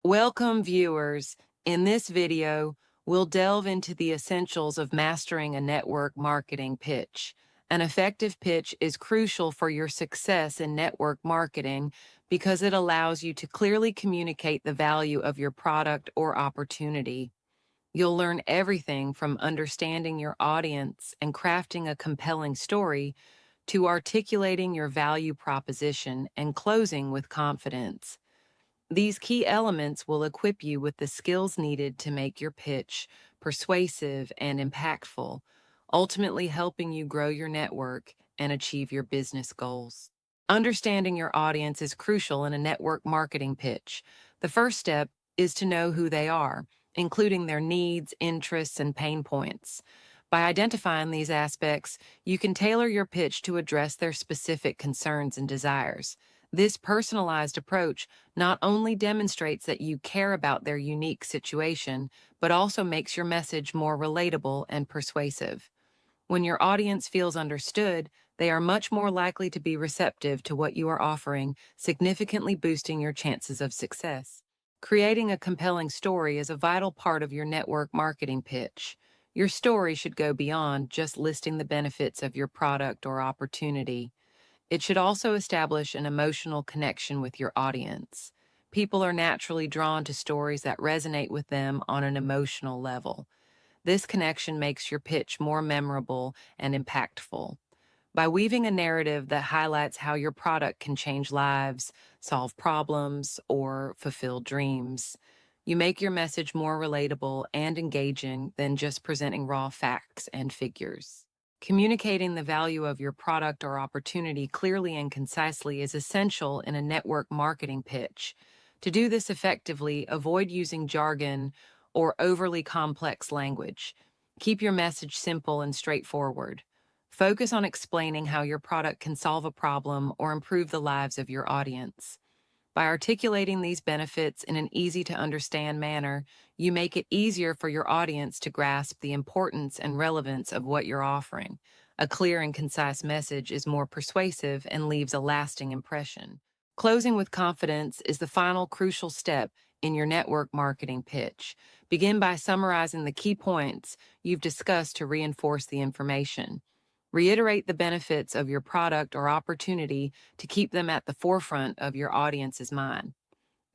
Welcome, viewers. In this video, we'll delve into the essentials of mastering a network marketing pitch. An effective pitch is crucial for your success in network marketing because it allows you to clearly communicate the value of your product or opportunity. You'll learn everything from understanding your audience and crafting a compelling story to articulating your value proposition and closing with confidence. These key elements will equip you with the skills needed to make your pitch persuasive and impactful, ultimately helping you grow your network and achieve your business goals. Understanding your audience is crucial in a network marketing pitch. The first step is to know who they are, including their needs, interests, and pain points. By identifying these aspects, you can tailor your pitch to address their specific concerns and desires. This personalized approach not only demonstrates that you care about their unique situation, but also makes your message more relatable and persuasive. When your audience feels understood, they are much more likely to be receptive to what you are offering, significantly boosting your chances of success. Creating a compelling story is a vital part of your network marketing pitch. Your story should go beyond just listing the benefits of your product or opportunity. It should also establish an emotional connection with your audience. People are naturally drawn to stories that resonate with them on an emotional level. This connection makes your pitch more memorable and impactful. By weaving a narrative that highlights how your product can change lives, solve problems, or fulfill dreams, you make your message more relatable and engaging than just presenting raw facts and figures. Communicating the value of your product or opportunity clearly and concisely is essential in a network marketing pitch. To do this effectively, avoid using jargon or overly complex language. Keep your message simple and straightforward. Focus on explaining how your product can solve a problem or improve the lives of your audience. By articulating these benefits in an easy to understand manner, you make it easier for your audience to grasp the importance and relevance of what you're offering. A clear and concise message is more persuasive and leaves a lasting impression. Closing with confidence is the final crucial step in your network marketing pitch. Begin by summarizing the key points you've discussed to reinforce the information. Reiterate the benefits of your product or opportunity to keep them at the forefront of your audience's mind.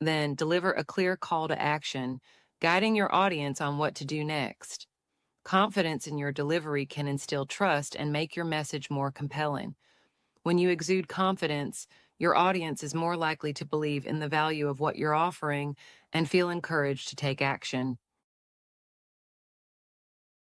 Then deliver a clear call to action, guiding your audience on what to do next. Confidence in your delivery can instill trust and make your message more compelling. When you exude confidence, your audience is more likely to believe in the value of what you're offering and feel encouraged to take action.